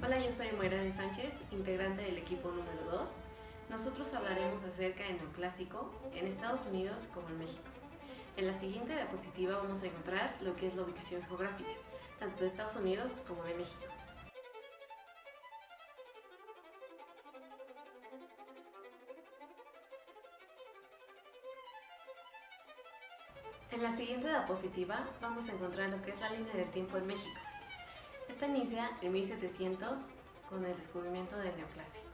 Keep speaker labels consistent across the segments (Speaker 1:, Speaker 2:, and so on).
Speaker 1: Hola, yo soy Moira de Sánchez, integrante del equipo número 2. Nosotros hablaremos acerca del neoclásico en Estados Unidos como en México. En la siguiente diapositiva vamos a encontrar lo que es la ubicación geográfica, tanto de Estados Unidos como de México. En la siguiente diapositiva vamos a encontrar lo que es la línea del tiempo en México. Esta inicia en 1700 con el descubrimiento del neoclásico.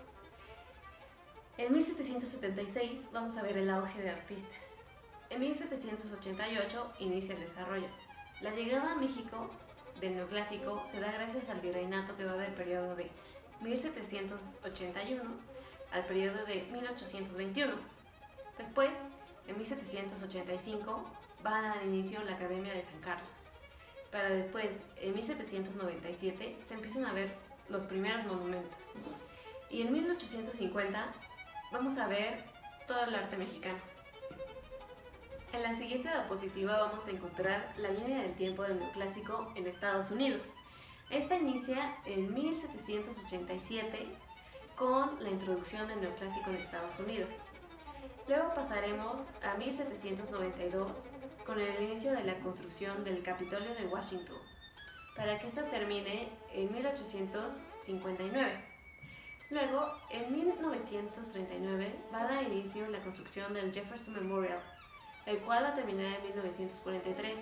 Speaker 1: En 1776 vamos a ver el auge de artistas. En 1788 inicia el desarrollo. La llegada a México del neoclásico se da gracias al virreinato que va del periodo de 1781 al periodo de 1821. Después, en 1785, va a dar inicio la Academia de San Carlos. Para después, en 1797, se empiezan a ver los primeros monumentos. Y en 1850 vamos a ver todo el arte mexicano. En la siguiente diapositiva vamos a encontrar la línea del tiempo del neoclásico en Estados Unidos. Esta inicia en 1787 con la introducción del neoclásico en Estados Unidos. Luego pasaremos a 1792 con el inicio de la construcción del Capitolio de Washington, para que esta termine en 1859. Luego, en 1939, va a dar inicio la construcción del Jefferson Memorial, el cual va a terminar en 1943,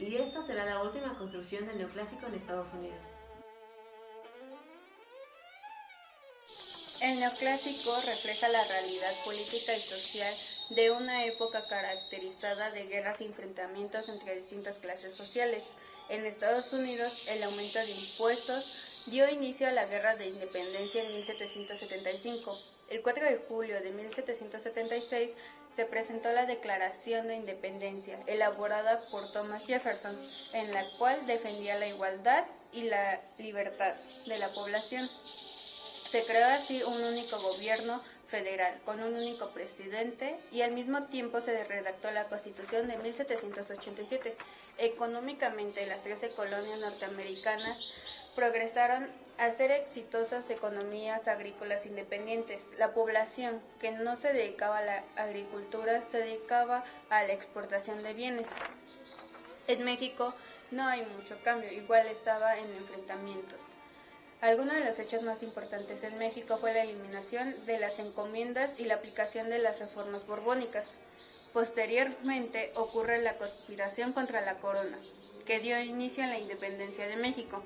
Speaker 1: y esta será la última construcción del neoclásico en Estados Unidos.
Speaker 2: El neoclásico refleja la realidad política y social de una época caracterizada de guerras y enfrentamientos entre distintas clases sociales. En Estados Unidos, el aumento de impuestos dio inicio a la Guerra de Independencia en 1775. El 4 de julio de 1776 se presentó la Declaración de Independencia, elaborada por Thomas Jefferson, en la cual defendía la igualdad y la libertad de la población. Se creó así un único gobierno federal, con un único presidente, y al mismo tiempo se redactó la Constitución de 1787. Económicamente, las 13 colonias norteamericanas progresaron a ser exitosas economías agrícolas independientes. La población que no se dedicaba a la agricultura se dedicaba a la exportación de bienes. En México no hay mucho cambio, igual estaba en enfrentamientos. Algunos de los hechos más importantes en México fue la eliminación de las encomiendas y la aplicación de las reformas borbónicas. Posteriormente ocurre la conspiración contra la corona, que dio inicio a la independencia de México.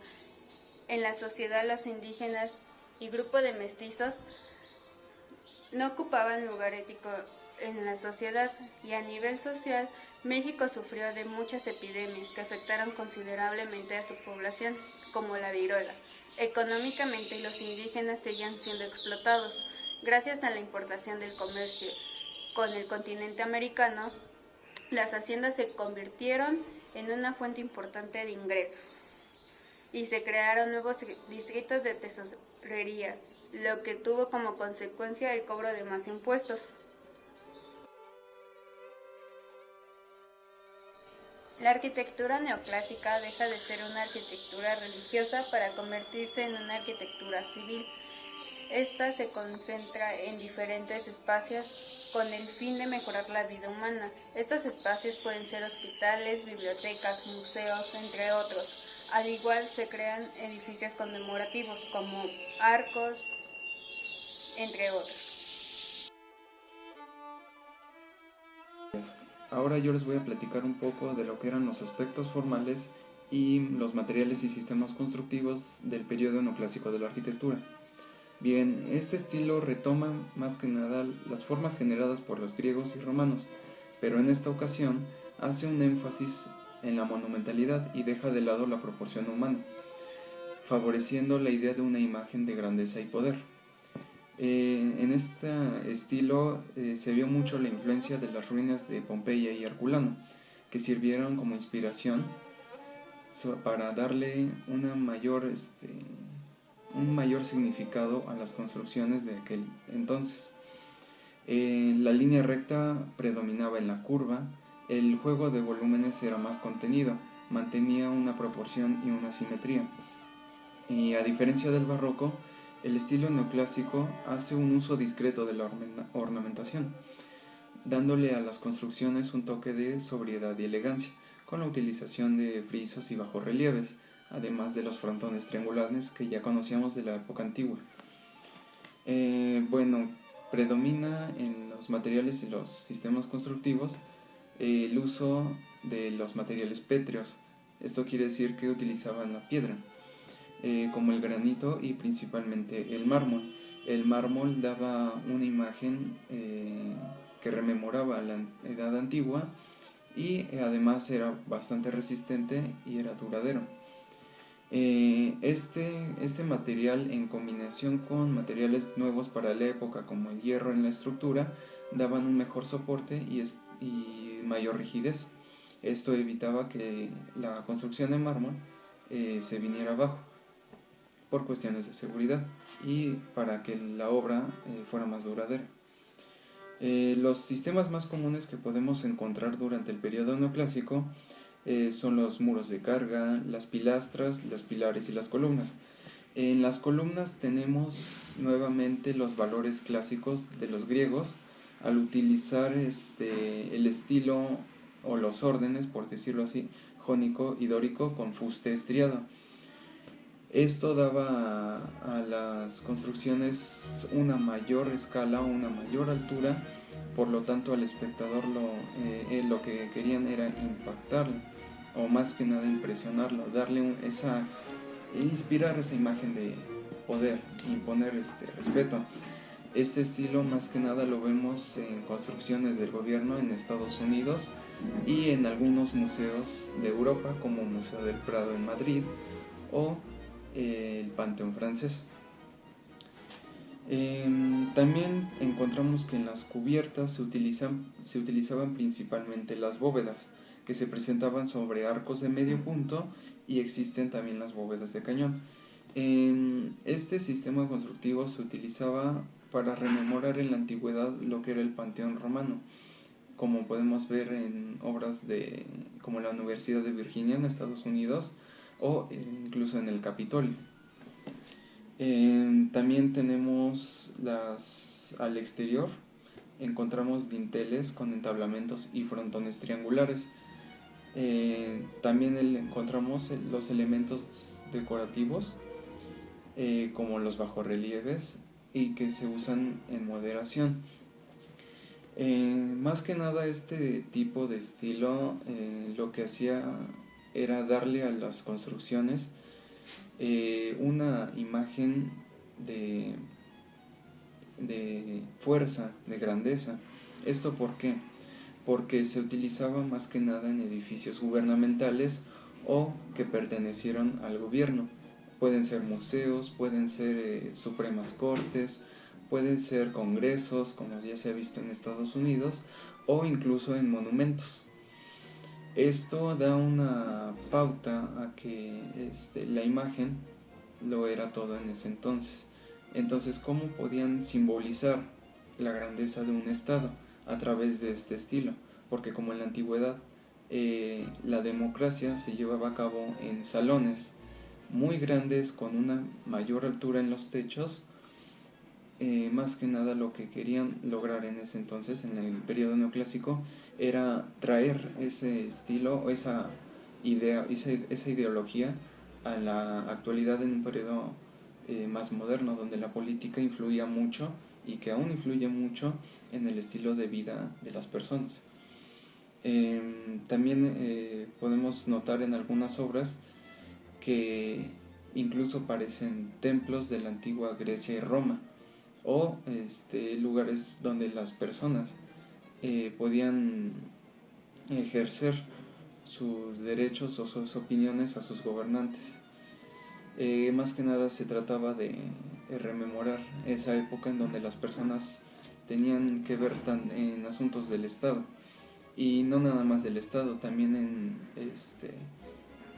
Speaker 2: En la sociedad, los indígenas y grupos de mestizos no ocupaban lugar ético en la sociedad, y a nivel social, México sufrió de muchas epidemias que afectaron considerablemente a su población, como la viruela. Económicamente, los indígenas seguían siendo explotados. Gracias a la importación del comercio con el continente americano, las haciendas se convirtieron en una fuente importante de ingresos y se crearon nuevos distritos de tesorerías, lo que tuvo como consecuencia el cobro de más impuestos. La arquitectura neoclásica deja de ser una arquitectura religiosa para convertirse en una arquitectura civil. Esta se concentra en diferentes espacios con el fin de mejorar la vida humana. Estos espacios pueden ser hospitales, bibliotecas, museos, entre otros. Al igual se crean edificios conmemorativos como arcos, entre otros.
Speaker 3: Ahora yo les voy a platicar un poco de lo que eran los aspectos formales y los materiales y sistemas constructivos del periodo neoclásico de la arquitectura. Bien, este estilo retoma más que nada las formas generadas por los griegos y romanos, pero en esta ocasión hace un énfasis en la monumentalidad y deja de lado la proporción humana, favoreciendo la idea de una imagen de grandeza y poder. En este estilo se vio mucho la influencia de las ruinas de Pompeya y Herculano, que sirvieron como inspiración para darle un mayor significado a las construcciones de aquel entonces. La línea recta predominaba en la curva, el juego de volúmenes era más contenido, mantenía una proporción y una simetría. Y a diferencia del barroco, el estilo neoclásico hace un uso discreto de la ornamentación, dándole a las construcciones un toque de sobriedad y elegancia, con la utilización de frisos y bajorrelieves, además de los frontones triangulares que ya conocíamos de la época antigua. Predomina en los materiales y los sistemas constructivos el uso de los materiales pétreos. Esto quiere decir que utilizaban la piedra, como el granito y principalmente el mármol. El mármol daba una imagen que rememoraba la edad antigua y además era bastante resistente y era duradero. Este material, en combinación con materiales nuevos para la época como el hierro en la estructura, daban un mejor soporte y mayor rigidez. Esto evitaba que la construcción de mármol se viniera abajo por cuestiones de seguridad y para que la obra fuera más duradera. Los sistemas más comunes que podemos encontrar durante el periodo neoclásico son los muros de carga, las pilastras, los pilares y las columnas. En las columnas tenemos nuevamente los valores clásicos de los griegos al utilizar el estilo o los órdenes, por decirlo así, jónico y dórico con fuste estriado. Esto daba a las construcciones una mayor escala, una mayor altura, por lo tanto al espectador lo que querían era impactarlo, o más que nada impresionarlo, inspirar esa imagen de poder, imponer respeto. Este estilo más que nada lo vemos en construcciones del gobierno en Estados Unidos y en algunos museos de Europa, como el Museo del Prado en Madrid o el Panteón francés. También encontramos que en las cubiertas se utilizaban principalmente las bóvedas, que se presentaban sobre arcos de medio punto, y existen también las bóvedas de cañón. Este sistema constructivo se utilizaba para rememorar en la antigüedad lo que era el Panteón romano, como podemos ver en obras como la Universidad de Virginia en Estados Unidos o incluso en el Capitolio. También tenemos al exterior, encontramos dinteles con entablamentos y frontones triangulares. También encontramos los elementos decorativos como los bajorrelieves y que se usan en moderación. Más que nada este tipo de estilo lo que hacía era darle a las construcciones una imagen de fuerza, de grandeza. ¿Esto por qué? Porque se utilizaba más que nada en edificios gubernamentales o que pertenecieron al gobierno. Pueden ser museos, pueden ser supremas cortes, pueden ser congresos, como ya se ha visto en Estados Unidos, o incluso en monumentos. Esto da una pauta a que la imagen lo era todo en ese entonces. Entonces, ¿cómo podían simbolizar la grandeza de un estado? A través de este estilo, porque como en la antigüedad la democracia se llevaba a cabo en salones muy grandes con una mayor altura en los techos, más que nada lo que querían lograr en ese entonces, en el periodo neoclásico, era traer ese estilo, esa idea, esa ideología a la actualidad en un periodo más moderno, donde la política influía mucho y que aún influye mucho en el estilo de vida de las personas. También podemos notar en algunas obras que incluso parecen templos de la antigua Grecia y Roma, o lugares donde las personas podían ejercer sus derechos o sus opiniones a sus gobernantes. Más que nada se trataba de rememorar esa época en donde las personas tenían que ver en asuntos del Estado, y no nada más del Estado, también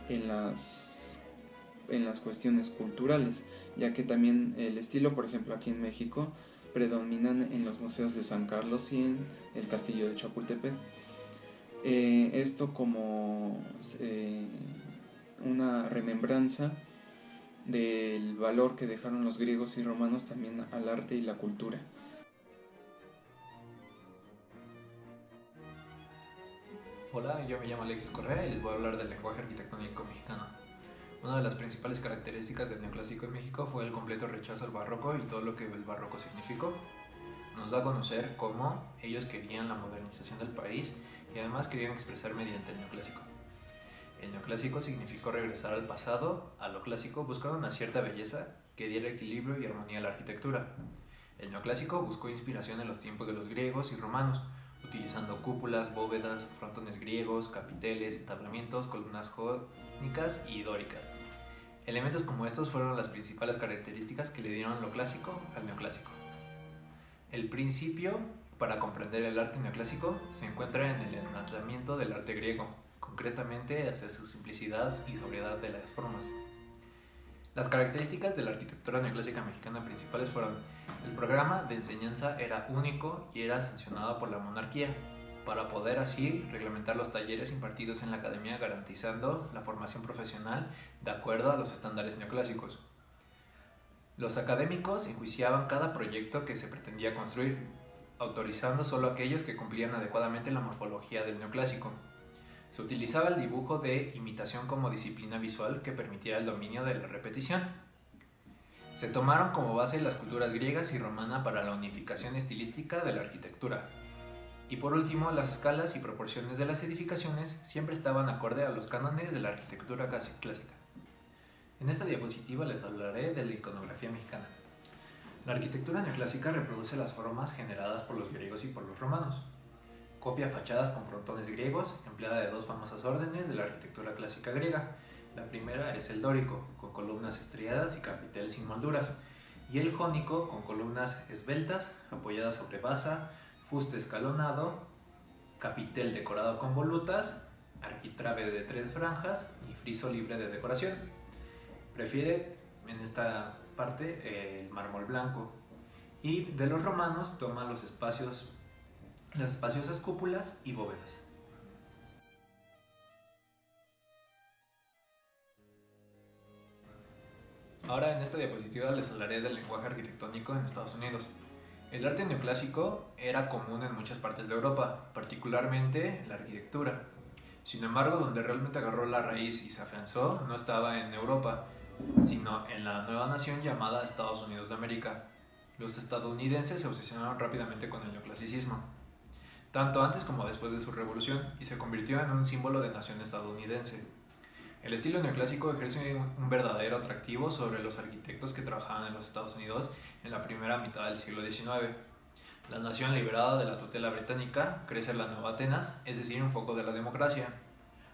Speaker 3: en las cuestiones culturales, ya que también el estilo, por ejemplo aquí en México, predominan en los museos de San Carlos y en el castillo de Chapultepec. Esto como una remembranza del valor que dejaron los griegos y romanos también al arte y la cultura.
Speaker 4: Hola, yo me llamo Alexis Correa y les voy a hablar del lenguaje arquitectónico mexicano. Una de las principales características del neoclásico en México fue el completo rechazo al barroco y todo lo que el barroco significó. Nos da a conocer cómo ellos querían la modernización del país y además querían expresar mediante el neoclásico. El neoclásico significó regresar al pasado, a lo clásico, buscando una cierta belleza que diera equilibrio y armonía a la arquitectura. El neoclásico buscó inspiración en los tiempos de los griegos y romanos, utilizando cúpulas, bóvedas, frontones griegos, capiteles, entablamientos, columnas jónicas y dóricas. Elementos como estos fueron las principales características que le dieron lo clásico al neoclásico. El principio para comprender el arte neoclásico se encuentra en el enamoramiento del arte griego, concretamente hacia su simplicidad y sobriedad de las formas. Las características de la arquitectura neoclásica mexicana principales fueron: el programa de enseñanza era único y era sancionado por la monarquía, para poder así reglamentar los talleres impartidos en la academia, garantizando la formación profesional de acuerdo a los estándares neoclásicos. Los académicos enjuiciaban cada proyecto que se pretendía construir, autorizando solo aquellos que cumplían adecuadamente la morfología del neoclásico. Se utilizaba el dibujo de imitación como disciplina visual que permitiera el dominio de la repetición. Se tomaron como base las culturas griegas y romana para la unificación estilística de la arquitectura. Y por último, las escalas y proporciones de las edificaciones siempre estaban acorde a los cánones de la arquitectura clásica. En esta diapositiva les hablaré de la iconografía mexicana. La arquitectura neoclásica reproduce las formas generadas por los griegos y por los romanos. Copia fachadas con frontones griegos, empleada de dos famosas órdenes de la arquitectura clásica griega. La primera es el dórico, con columnas estriadas y capitel sin molduras, y el jónico, con columnas esbeltas, apoyadas sobre basa, fuste escalonado, capitel decorado con volutas, arquitrabe de 3 franjas y friso libre de decoración. Prefiere en esta parte el mármol blanco. Y de los romanos toma las espaciosas cúpulas y bóvedas. Ahora en esta diapositiva les hablaré del lenguaje arquitectónico en Estados Unidos. El arte neoclásico era común en muchas partes de Europa, particularmente la arquitectura. Sin embargo, donde realmente agarró la raíz y se afianzó no estaba en Europa, sino en la nueva nación llamada Estados Unidos de América. Los estadounidenses se obsesionaron rápidamente con el neoclasicismo, tanto antes como después de su revolución, y se convirtió en un símbolo de nación estadounidense. El estilo neoclásico ejerce un verdadero atractivo sobre los arquitectos que trabajaban en los Estados Unidos en la primera mitad del siglo XIX. La nación liberada de la tutela británica crece en la Nueva Atenas, es decir, un foco de la democracia.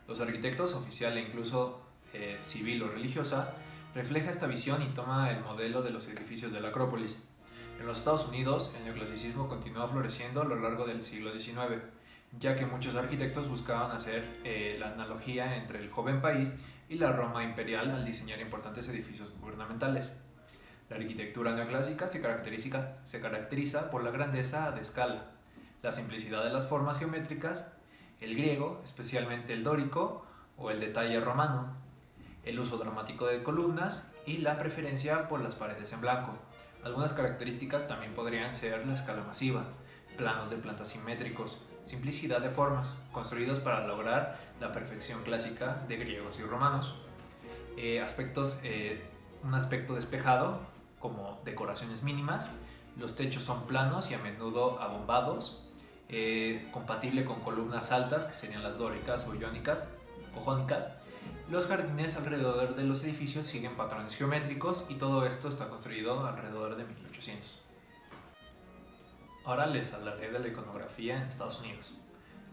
Speaker 4: Los arquitectos, oficial e incluso civil o religiosa, refleja esta visión y toma el modelo de los edificios de la Acrópolis. En los Estados Unidos, el neoclasicismo continuó floreciendo a lo largo del siglo XIX, ya que muchos arquitectos buscaban hacer la analogía entre el joven país y la Roma imperial al diseñar importantes edificios gubernamentales. La arquitectura neoclásica se caracteriza por la grandeza de escala, la simplicidad de las formas geométricas, el griego, especialmente el dórico o el detalle romano, el uso dramático de columnas y la preferencia por las paredes en blanco. Algunas características también podrían ser la escala masiva, planos de planta simétricos, simplicidad de formas, construidos para lograr la perfección clásica de griegos y romanos. Un aspecto despejado, como decoraciones mínimas, los techos son planos y a menudo abombados, compatible con columnas altas, que serían las dóricas o jónicas. Los jardines alrededor de los edificios siguen patrones geométricos y todo esto está construido alrededor de 1800. Ahora les hablaré de la iconografía en Estados Unidos.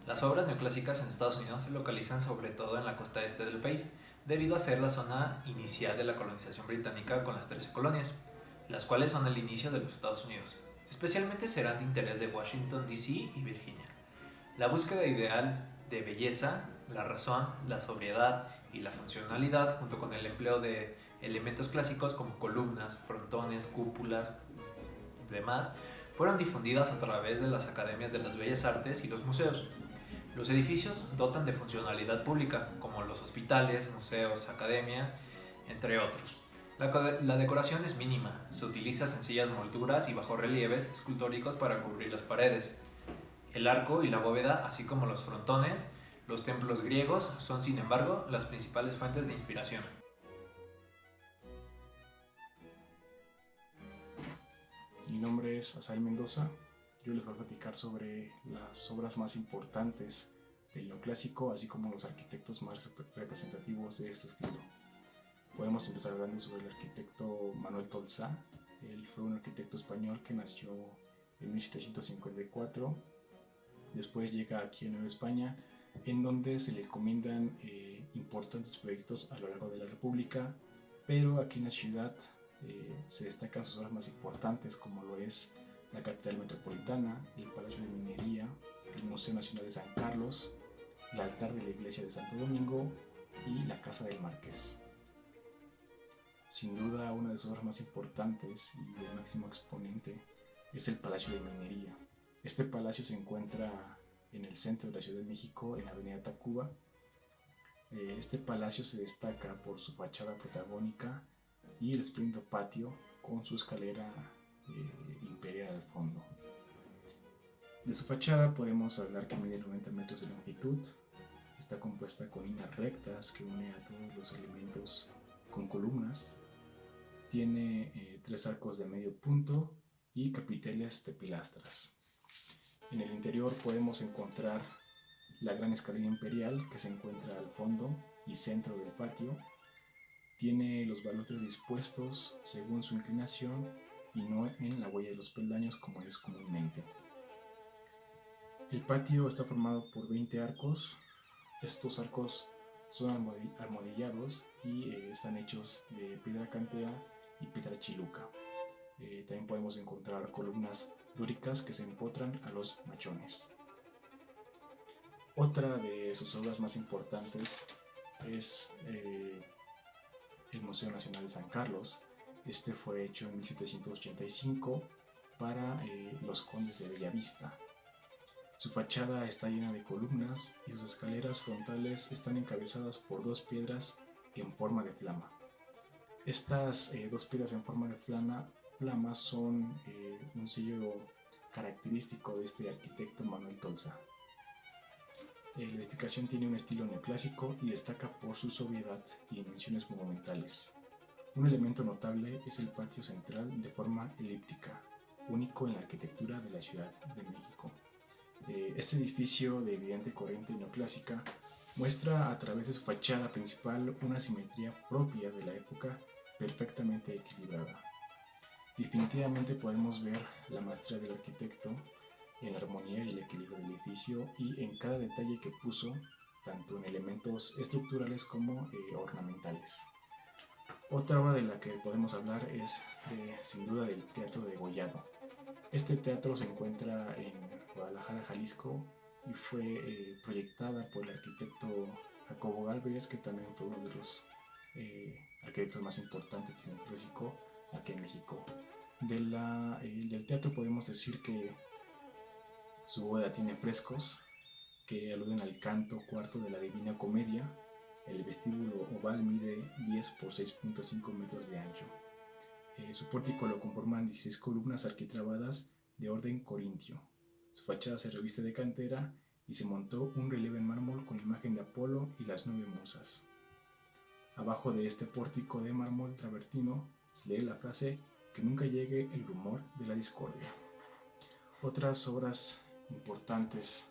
Speaker 4: Las obras neoclásicas en Estados Unidos se localizan sobre todo en la costa este del país, debido a ser la zona inicial de la colonización británica con las 13 colonias, las cuales son el inicio de los Estados Unidos. Especialmente serán de interés de Washington, D.C. y Virginia. La búsqueda ideal de belleza, la razón, la sobriedad y la funcionalidad, junto con el empleo de elementos clásicos como columnas, frontones, cúpulas y demás, fueron difundidas a través de las academias de las bellas artes y los museos. Los edificios dotan de funcionalidad pública, como los hospitales, museos, academias, entre otros. La decoración es mínima, se utiliza sencillas molduras y bajorrelieves escultóricos para cubrir las paredes. El arco y la bóveda, así como los frontones, los templos griegos, son sin embargo las principales fuentes de inspiración.
Speaker 5: Mi nombre es Asael Mendoza. Yo les voy a platicar sobre las obras más importantes del neoclásico, así como los arquitectos más representativos de este estilo. Podemos empezar hablando sobre el arquitecto Manuel Tolsá. Él fue un arquitecto español que nació en 1754. Después llega aquí a Nueva España, en donde se le encomiendan importantes proyectos a lo largo de la República, pero aquí en la ciudad se destacan sus obras más importantes, como lo es la Catedral Metropolitana, el Palacio de Minería, el Museo Nacional de San Carlos, el altar de la Iglesia de Santo Domingo y la Casa del Marqués. Sin duda, una de sus obras más importantes y de máximo exponente es el Palacio de Minería. Este palacio se encuentra en el centro de la Ciudad de México, en la avenida Tacuba. Este palacio se destaca por su fachada protagónica y el espléndido patio con su escalera imperial al fondo. De su fachada podemos hablar que mide 90 metros de longitud, está compuesta con líneas rectas que une a todos los elementos con columnas, tiene 3 arcos de medio punto y capiteles de pilastras. En el interior podemos encontrar la gran escalera imperial que se encuentra al fondo y centro del patio. Tiene los balustres dispuestos según su inclinación y no en la huella de los peldaños como es comúnmente. El patio está formado por 20 arcos. Estos arcos son armodillados y están hechos de piedra cantera y piedra chiluca. También podemos encontrar columnas dóricas que se empotran a los machones. Otra de sus obras más importantes es el Museo Nacional de San Carlos. Este fue hecho en 1785 para los condes de Bellavista. Su fachada está llena de columnas y sus escaleras frontales están encabezadas por 2 piedras en forma de flama. Estas 2 piedras en forma de flama son un sello característico de este arquitecto Manuel Tolsá. La edificación tiene un estilo neoclásico y destaca por su sobriedad y dimensiones monumentales. Un elemento notable es el patio central de forma elíptica, único en la arquitectura de la Ciudad de México. Este edificio de evidente corriente neoclásica muestra a través de su fachada principal una simetría propia de la época perfectamente equilibrada. Definitivamente podemos ver la maestría del arquitecto en la armonía y el equilibrio del edificio y en cada detalle que puso, tanto en elementos estructurales como ornamentales. Otra obra de la que podemos hablar es sin duda del Teatro de Degollado. Este teatro se encuentra en Guadalajara, Jalisco, y fue proyectada por el arquitecto Jacobo Gálvez, que también fue uno de los arquitectos más importantes del neoclásico aquí en México. Del teatro podemos decir que su bóveda tiene frescos que aluden al canto cuarto de la Divina Comedia. El vestíbulo oval mide 10 por 6.5 metros de ancho. Su pórtico lo conforman 16 columnas arquitrabadas de orden corintio. Su fachada se reviste de cantera y se montó un relieve en mármol con la imagen de Apolo y las 9 musas. Abajo de este pórtico de mármol travertino se lee la frase: que nunca llegue el rumor de la discordia. Otras obras importantes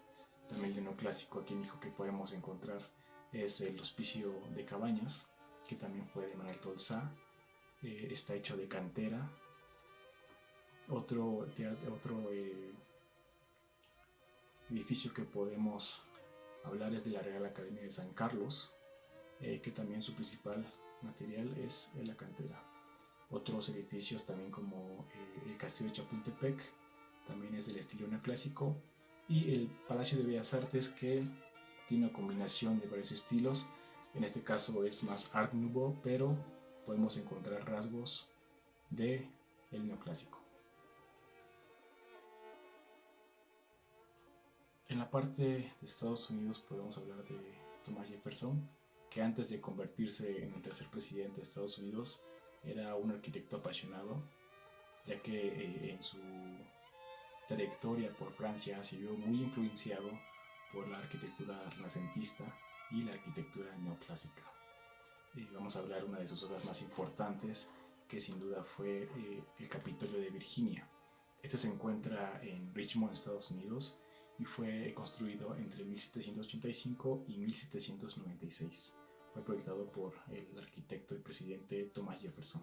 Speaker 5: también de neoclásico aquí en México que podemos encontrar es el Hospicio de Cabañas, que también fue de Manuel Tolsá. Está hecho de cantera. Otro edificio que podemos hablar es de la Real Academia de San Carlos, que también su principal material es la cantera. Otros edificios también como el Castillo de Chapultepec, también es del estilo neoclásico, y el Palacio de Bellas Artes, que tiene una combinación de varios estilos. En este caso es más Art Nouveau, pero podemos encontrar rasgos del neoclásico. En la parte de Estados Unidos podemos hablar de Thomas Jefferson, que antes de convertirse en el tercer presidente de Estados Unidos era un arquitecto apasionado, ya que en su trayectoria por Francia se vio muy influenciado por la arquitectura renacentista y la arquitectura neoclásica. Vamos a hablar de una de sus obras más importantes, que sin duda fue el Capitolio de Virginia. Este se encuentra en Richmond, Estados Unidos, y fue construido entre 1785 y 1796. Fue proyectado por el arquitecto y presidente Thomas Jefferson.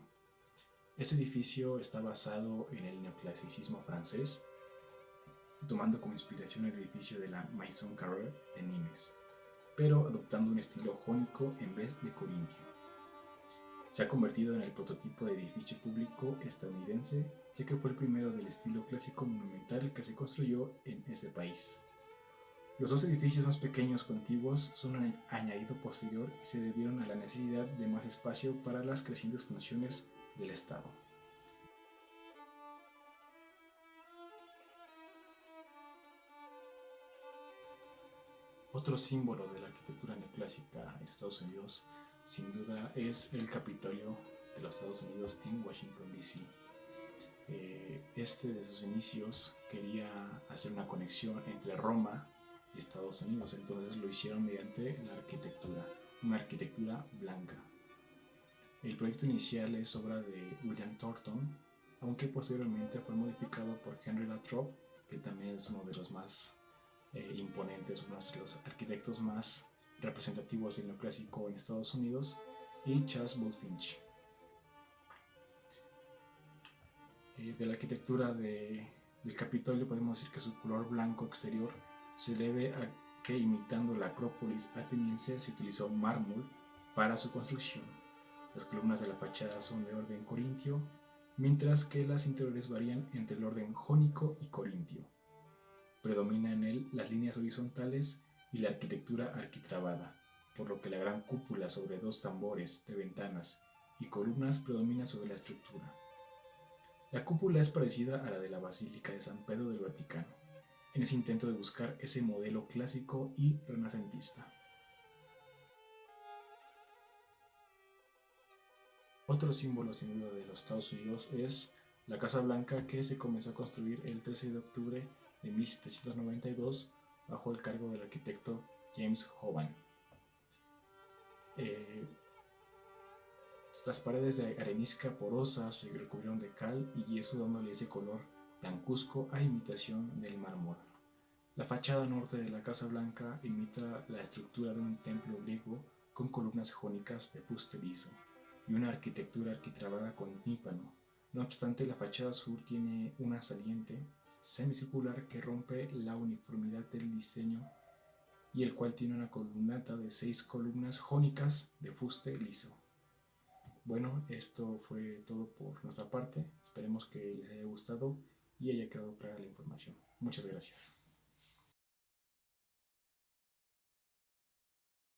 Speaker 5: Este edificio está basado en el neoclasicismo francés, tomando como inspiración el edificio de la Maison Carrère de Nimes, pero adoptando un estilo jónico en vez de corintio. Se ha convertido en el prototipo de edificio público estadounidense, ya que fue el primero del estilo clásico monumental que se construyó en ese país. Los dos edificios más pequeños contiguos son un añadido posterior y se debieron a la necesidad de más espacio para las crecientes funciones del Estado. Otro símbolo de la arquitectura neoclásica en Estados Unidos, sin duda, es el Capitolio de los Estados Unidos en Washington, D.C. Desde sus inicios quería hacer una conexión entre Roma y Estados Unidos, entonces lo hicieron mediante la arquitectura, una arquitectura blanca. El proyecto inicial es obra de William Thornton, aunque posteriormente fue modificado por Henry Latrobe, que también es uno de los más imponentes, uno de los arquitectos más representativos del neoclásico en Estados Unidos, y Charles Bulfinch. De la arquitectura del Capitolio podemos decir que su color blanco exterior se debe a que, imitando la Acrópolis ateniense, se utilizó mármol para su construcción. Las columnas de la fachada son de orden corintio, mientras que las interiores varían entre el orden jónico y corintio. Predomina en él las líneas horizontales y la arquitectura arquitrabada, por lo que la gran cúpula sobre dos tambores de ventanas y columnas predomina sobre la estructura. La cúpula es parecida a la de la Basílica de San Pedro del Vaticano, en ese intento de buscar ese modelo clásico y renacentista. Otro símbolo sin duda de los Estados Unidos es la Casa Blanca, que se comenzó a construir el 13 de octubre de 1792 bajo el cargo del arquitecto James Hoban. Las paredes de arenisca porosa se recubrieron de cal y yeso, dándole ese color blancuzco a imitación del mármol. La fachada norte de la Casa Blanca imita la estructura de un templo griego con columnas jónicas de fuste liso y una arquitectura arquitrabada con tímpano. No obstante, la fachada sur tiene una saliente semicircular que rompe la uniformidad del diseño, y el cual tiene una columnata de 6 columnas jónicas de fuste liso. Bueno, esto fue todo por nuestra parte. Esperemos que les haya gustado y haya quedado clara la información. Muchas gracias.